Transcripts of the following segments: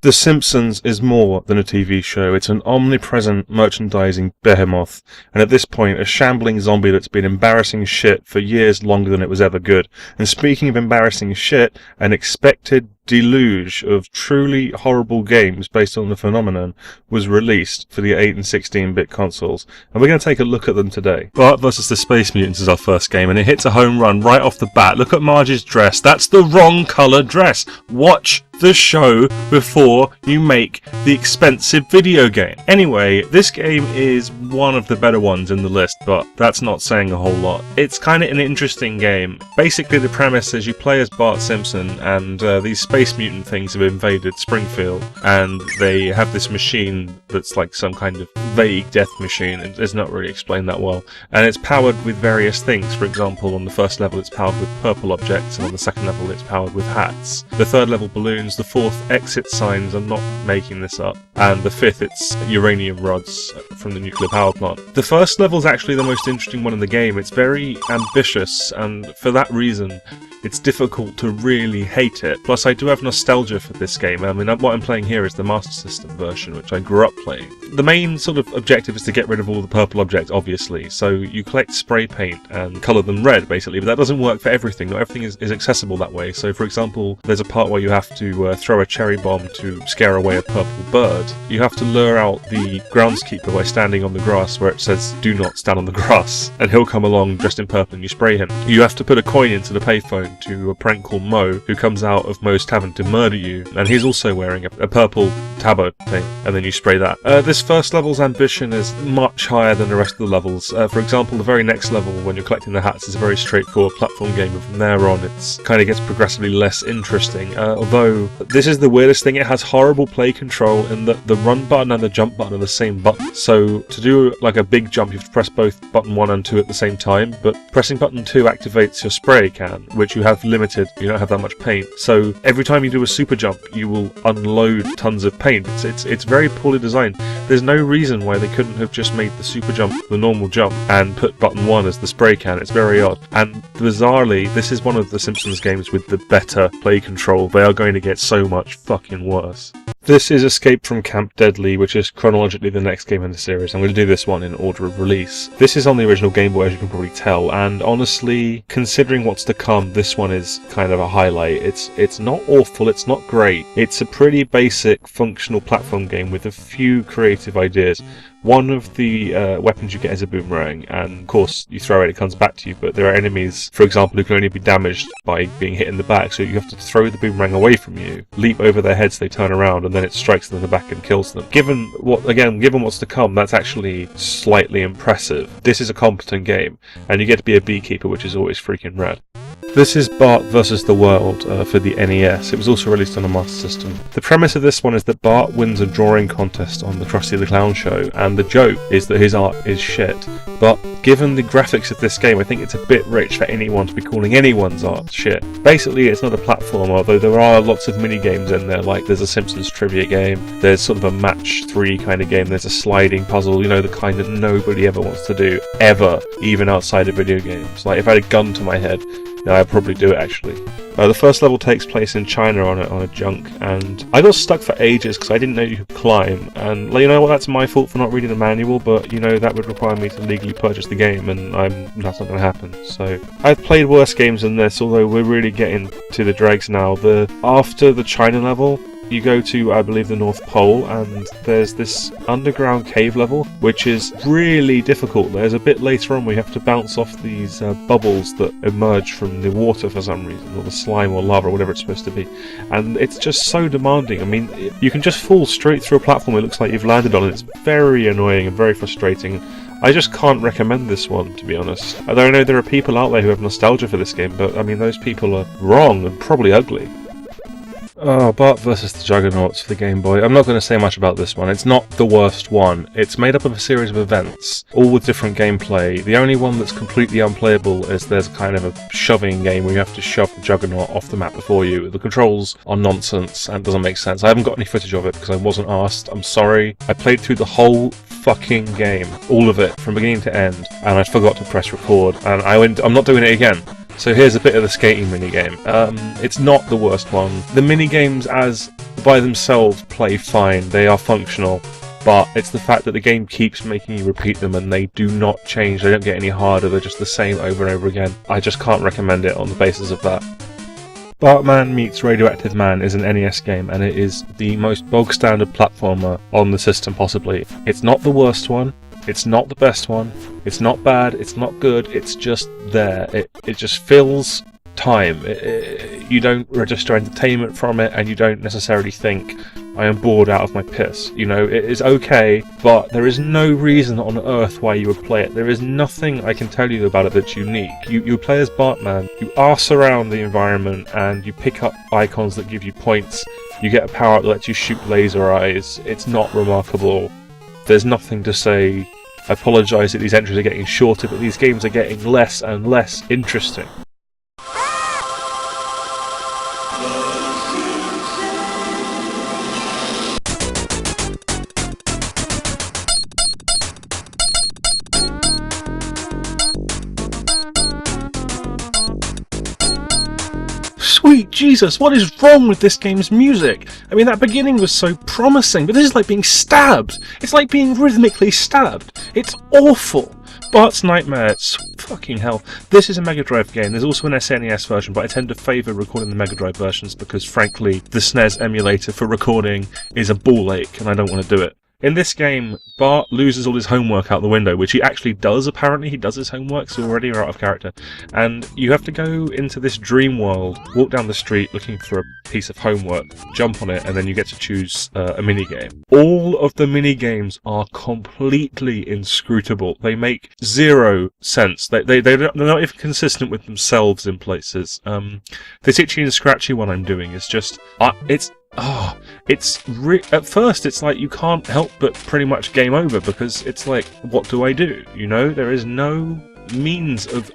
The Simpsons is more than a TV show. It's an omnipresent merchandising behemoth, and at this point a shambling zombie that's been embarrassing shit for years longer than it was ever good. And speaking of embarrassing shit, an expected deluge of truly horrible games based on the phenomenon was released for the 8 and 16-bit consoles, and we're going to take a look at them today. Bart vs. the Space Mutants is our first game, and it hits a home run right off the bat. Look at Marge's dress. That's the wrong colour dress. Watch the show before you make the expensive video game. Anyway, this game is one of the better ones in the list, but that's not saying a whole lot. It's kind of an interesting game. Basically, the premise is you play as Bart Simpson, and these space mutant things have invaded Springfield, and they have this machine that's like some kind of vague death machine. It's not really explained that well, and it's powered with various things. For example, on the first level it's powered with purple objects, and on the second level it's powered with hats. The third level balloons, the fourth exit signs, I'm not making this up, and the fifth it's uranium rods from the nuclear power plant. The first level is actually the most interesting one in the game. It's very ambitious, and for that reason it's difficult to really hate it. Plus, I do have nostalgia for this game. I mean, what I'm playing here is the Master System version, which I grew up playing. The main sort of objective is to get rid of all the purple objects, obviously. So you collect spray paint and colour them red, basically, but that doesn't work for everything. Not everything is accessible that way. So, for example, there's a part where you have to throw a cherry bomb to scare away a purple bird. You have to lure out the groundskeeper by standing on the grass where it says, "Do not stand on the grass," and he'll come along dressed in purple and you spray him. You have to put a coin into the payphone to a prank call Mo, who comes out of Mo's tavern to murder you, and he's also wearing a purple tabard thing, and then you spray that. This first level's ambition is much higher than the rest of the levels. For example, the very next level, when you're collecting the hats, is a very straightforward platform game, and from there on it kind of gets progressively less interesting. Although, this is the weirdest thing, it has horrible play control in that the run button and the jump button are the same button. So, to do like a big jump, you have to press both button 1 and 2 at the same time, but pressing button 2 activates your spray can, which you have limited. You don't have that much paint, so every time you do a super jump you will unload tons of paint. It's very poorly designed. There's no reason why they couldn't have just made the super jump the normal jump and put button 1 as the spray can. It's very odd, and bizarrely this is one of the Simpsons games with the better play control. They are going to get so much fucking worse. This is Escape from Camp Deadly, which is chronologically the next game in the series. I'm going to do this one in order of release. This is on the original Game Boy, as you can probably tell, and honestly, considering what's to come, this one is kind of a highlight. It's not awful, it's not great. It's a pretty basic, functional platform game with a few creative ideas. One of the weapons you get is a boomerang, and of course you throw it, it comes back to you, but there are enemies, for example, who can only be damaged by being hit in the back, so you have to throw the boomerang away from you, leap over their heads, they turn around, and then it strikes them in the back and kills them. Given what's to come, that's actually slightly impressive. This is a competent game, and you get to be a beekeeper, which is always freaking rad. This is Bart vs. the World for the NES. It was also released on the Master System. The premise of this one is that Bart wins a drawing contest on the Krusty the Clown show, and the joke is that his art is shit. But given the graphics of this game, I think it's a bit rich for anyone to be calling anyone's art shit. Basically, it's not a platformer, although there are lots of mini-games in there, like there's a Simpsons trivia game, there's sort of a match 3 kind of game, there's a sliding puzzle, you know, the kind that nobody ever wants to do, ever, even outside of video games. Like, if I had a gun to my head, no, I'd probably do it actually. The first level takes place in China on a junk, and I got stuck for ages because I didn't know you could climb, and you know what, that's my fault for not reading the manual, but you know, that would require me to legally purchase the game, and that's not going to happen. So I've played worse games than this, although we're really getting to the dregs now. After the China level, you go to, I believe, the North Pole, and there's this underground cave level, which is really difficult. There's a bit later on where you have to bounce off these bubbles that emerge from the water for some reason, or the slime or lava or whatever it's supposed to be. And it's just so demanding. I mean, you can just fall straight through a platform it looks like you've landed on, and it's very annoying and very frustrating. I just can't recommend this one, to be honest. Although I know there are people out there who have nostalgia for this game, but I mean, those people are wrong and probably ugly. Oh, Bart vs. the Juggernauts for the Game Boy. I'm not going to say much about this one. It's not the worst one. It's made up of a series of events, all with different gameplay. The only one that's completely unplayable is there's kind of a shoving game where you have to shove the Juggernaut off the map before you. The controls are nonsense and doesn't make sense. I haven't got any footage of it because I wasn't asked. I'm sorry. I played through the whole fucking game, all of it, from beginning to end, and I forgot to press record, and I'm not doing it again. So here's a bit of the skating minigame. It's not the worst one. The minigames as by themselves play fine, they are functional, but it's the fact that the game keeps making you repeat them and they do not change, they don't get any harder, they're just the same over and over again. I just can't recommend it on the basis of that. Bartman Meets Radioactive Man is an NES game, and it is the most bog standard platformer on the system possibly. It's not the worst one, it's not the best one, it's not bad, it's not good, it's just there. It just fills time. You don't register entertainment from it, and you don't necessarily think, I am bored out of my piss. You know, it is okay, but there is no reason on earth why you would play it. There is nothing I can tell you about it that's unique. You play as Bartman, you arse around the environment, and you pick up icons that give you points. You get a power-up that lets you shoot laser eyes. It's not remarkable. There's nothing to say. I apologise that these entries are getting shorter, but these games are getting less and less interesting. Sweet Jesus, what is wrong with this game's music? I mean, that beginning was so promising, but this is like being stabbed. It's like being rhythmically stabbed. It's awful. Bart's Nightmare, it's fucking hell. This is a Mega Drive game. There's also an SNES version, but I tend to favour recording the Mega Drive versions because, frankly, the SNES emulator for recording is a ball ache, and I don't want to do it. In this game, Bart loses all his homework out the window, which he actually does, apparently. He does his homework, so already you're out of character. And you have to go into this dream world, walk down the street looking for a piece of homework, jump on it, and then you get to choose a minigame. All of the minigames are completely inscrutable. They make zero sense. They're not even consistent with themselves in places. This Itchy and Scratchy one I'm doing is just... at first it's like you can't help but pretty much game over, because it's like, what do I do? You know, there is no means of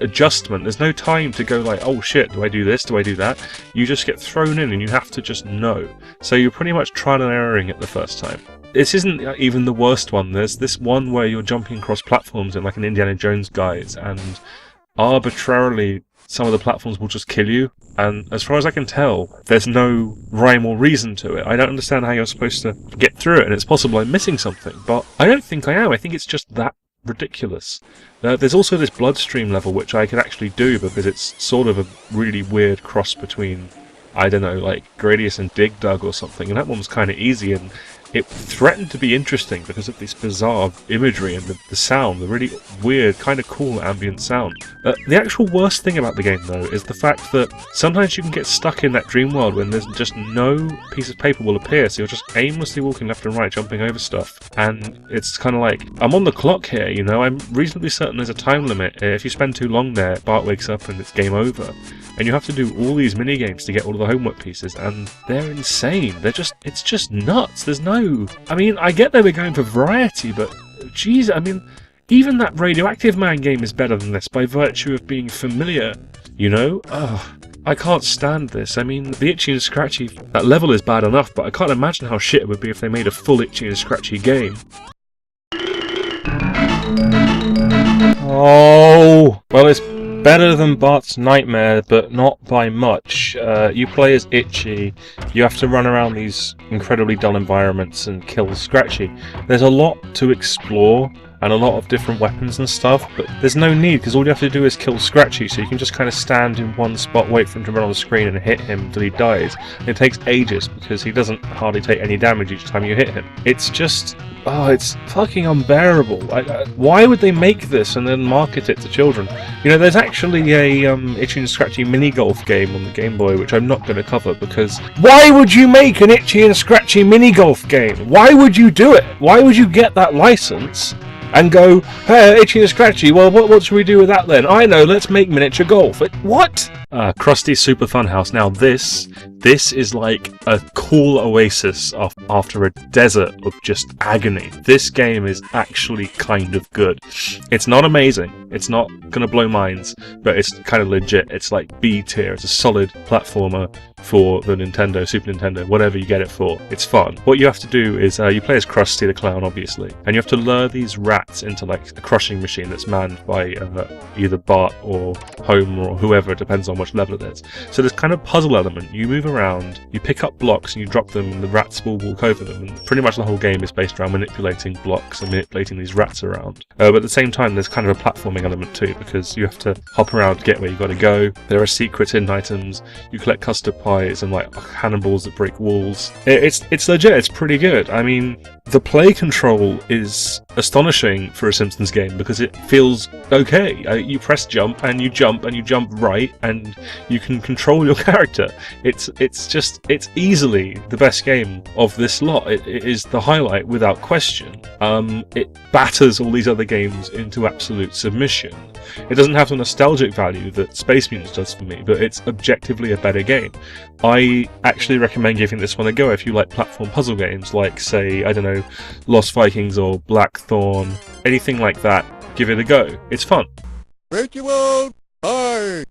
adjustment. There's no time to go like, oh shit, do I do this, do I do that? You just get thrown in and you have to just know. So you're pretty much trial and erroring it the first time. This isn't even the worst one. There's this one where you're jumping across platforms in like an Indiana Jones guise, and arbitrarily some of the platforms will just kill you, and as far as I can tell, there's no rhyme or reason to it. I don't understand how you're supposed to get through it, and it's possible I'm missing something, but I don't think I am. I think it's just that ridiculous. There's also this Bloodstream level, which I can actually do because it's sort of a really weird cross between, I don't know, like Gradius and Dig Dug or something, and that one was kind of easy, and it threatened to be interesting because of this bizarre imagery and the sound, the really weird, kind of cool ambient sound. The actual worst thing about the game, though, is the fact that sometimes you can get stuck in that dream world when there's just no piece of paper will appear, so you're just aimlessly walking left and right, jumping over stuff. And it's kind of like, I'm on the clock here, you know, I'm reasonably certain there's a time limit. If you spend too long there, Bart wakes up and it's game over. And you have to do all these mini-games to get all of the homework pieces, and they're insane. It's just nuts. There's no... I mean, I get they were going for variety, but geez, I mean, even that Radioactive Man game is better than this by virtue of being familiar, you know? Ugh, I can't stand this. I mean, the Itchy and Scratchy, that level is bad enough, but I can't imagine how shit it would be if they made a full Itchy and Scratchy game. Oh, well, it's better than Bart's Nightmare, but not by much. You play as Itchy, you have to run around these incredibly dull environments and kill Scratchy. There's a lot to explore, and a lot of different weapons and stuff, but there's no need, because all you have to do is kill Scratchy, so you can just kind of stand in one spot, wait for him to run on the screen and hit him until he dies. And it takes ages, because he doesn't hardly take any damage each time you hit him. It's just... oh, it's fucking unbearable. Why would they make this and then market it to children? You know, there's actually a Itchy and Scratchy mini-golf game on the Game Boy, which I'm not going to cover, because... why would you make an Itchy and Scratchy mini-golf game? Why would you do it? Why would you get that license and go, hey, Itchy and Scratchy, well, what should we do with that then? I know, let's make miniature golf. What? Krusty's Super Fun House. Now this is like a cool oasis after a desert of just agony. This game is actually kind of good. It's not amazing, it's not gonna blow minds, but it's kind of legit. It's like B tier. It's a solid platformer for the Nintendo, Super Nintendo, whatever you get it for. It's fun. What you have to do is you play as Krusty the Clown, obviously, and you have to lure these rats into like a crushing machine that's manned by either Bart or Homer or whoever. It depends on much level it is. So there's kind of puzzle element. You move around, you pick up blocks and you drop them, and the rats will walk over them. And pretty much the whole game is based around manipulating blocks and manipulating these rats around. But at the same time, there's kind of a platforming element too, because you have to hop around, get where you got to go. There are secret hidden items. You collect custard pies and like cannonballs that break walls. It's legit. It's pretty good. I mean, the play control is astonishing for a Simpsons game because it feels okay. You press jump and you jump right, and you can control your character. It's easily the best game of this lot. It is the highlight without question. It batters all these other games into absolute submission. It doesn't have the nostalgic value that Space Mutants does for me, but it's objectively a better game. I actually recommend giving this one a go if you like platform puzzle games like, say, I don't know, Lost Vikings or Blackthorn, anything like that. Give it a go. It's fun. Virtual Bart!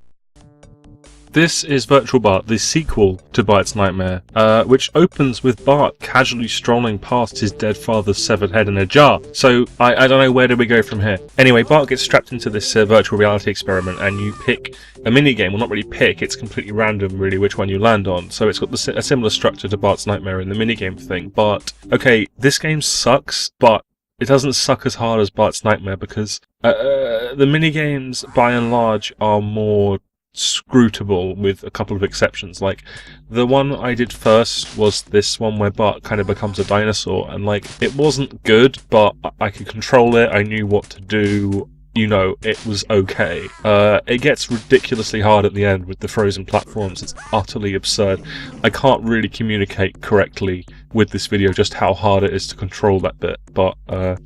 This is Virtual Bart, the sequel to Bart's Nightmare, which opens with Bart casually strolling past his dead father's severed head in a jar. So, I don't know, where do we go from here? Anyway, Bart gets strapped into this virtual reality experiment, and you pick a minigame. Well, not really pick, it's completely random, really, which one you land on. So it's got a similar structure to Bart's Nightmare in the minigame thing. But, okay, this game sucks, but it doesn't suck as hard as Bart's Nightmare because the minigames, by and large, are more scrutable, with a couple of exceptions. Like, the one I did first was this one where Bart kind of becomes a dinosaur, and like, it wasn't good, but I could control it, I knew what to do, you know, it was okay. It gets ridiculously hard at the end with the frozen platforms. It's utterly absurd. I can't really communicate correctly with this video just how hard it is to control that bit, but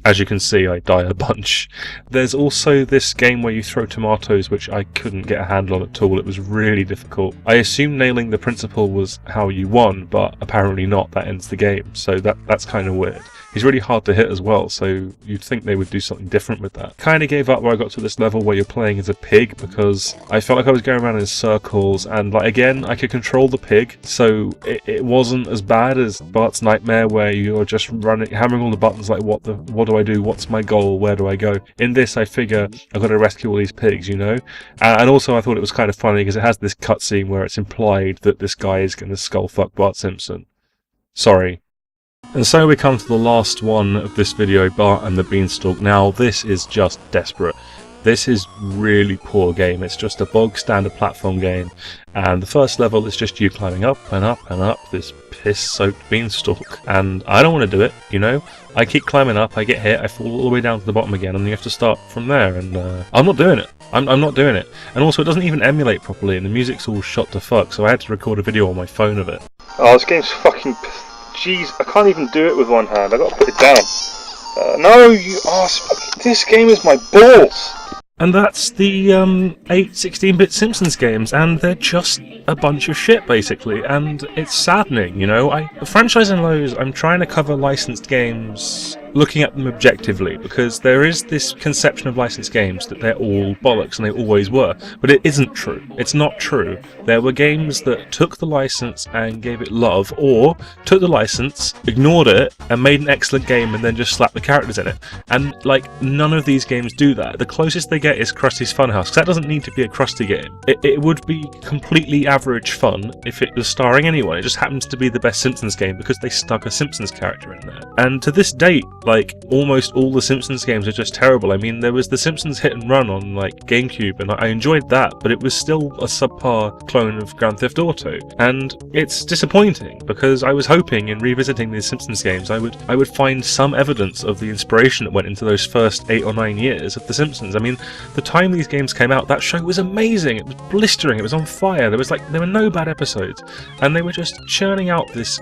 as you can see, I die a bunch. There's also this game where you throw tomatoes, which I couldn't get a handle on at all. It was really difficult. I assumed nailing the principle was how you won, but apparently not. That ends the game, so that's kind of weird. He's really hard to hit as well, so you'd think they would do something different with that. Kind of gave up where I got to this level where you're playing as a pig, because I felt like I was going around in circles, and like, again, I could control the pig, so it wasn't as bad as Bart's Nightmare, where you're just hammering all the buttons like, what do I do, what's my goal, where do I go? In this, I figure I've got to rescue all these pigs, you know? And also I thought it was kind of funny because it has this cutscene where it's implied that this guy is going to skullfuck Bart Simpson. Sorry. And so we come to the last one of this video, Bart and the Beanstalk. Now, this is just desperate. This is really poor game. It's just a bog standard platform game, and the first level is just you climbing up and up and up this piss-soaked beanstalk, and I don't want to do it, you know? I keep climbing up, I get hit, I fall all the way down to the bottom again, and you have to start from there, and I'm not doing it. I'm not doing it. And also, it doesn't even emulate properly, and the music's all shot to fuck, so I had to record a video on my phone of it. Oh, this game's fucking... Jeez, I can't even do it with one hand. I gotta put it down. No, you ass! This game is my balls! And that's the 8 16-bit Simpsons games, and they're just a bunch of shit, basically, and it's saddening, you know? Franchise and Lows, I'm trying to cover licensed games looking at them objectively, because there is this conception of licensed games that they're all bollocks, and they always were, but it isn't true. It's not true. There were games that took the license and gave it love, or took the license, ignored it, and made an excellent game and then just slapped the characters in it. And, like, none of these games do that. The closest they get is Krusty's Funhouse, because that doesn't need to be a Krusty game. It would be completely average fun if it was starring anyone. It just happens to be the best Simpsons game because they stuck a Simpsons character in there. And to this date, like, almost all the Simpsons games are just terrible. I mean, there was the Simpsons Hit and Run on, like, GameCube, and I enjoyed that, but it was still a subpar clone of Grand Theft Auto. And it's disappointing, because I was hoping in revisiting these Simpsons games I would find some evidence of the inspiration that went into those first 8 or 9 years of The Simpsons. I mean, the time these games came out, that show was amazing. It was blistering. It was on fire. There were no bad episodes, and they were just churning out these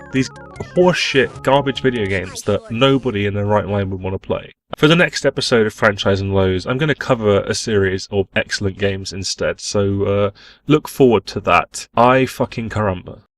horseshit garbage video games that nobody in their right mind would want to play. For the next episode of Franchise and Lows, I'm going to cover a series of excellent games instead, so look forward to that. I fucking caramba.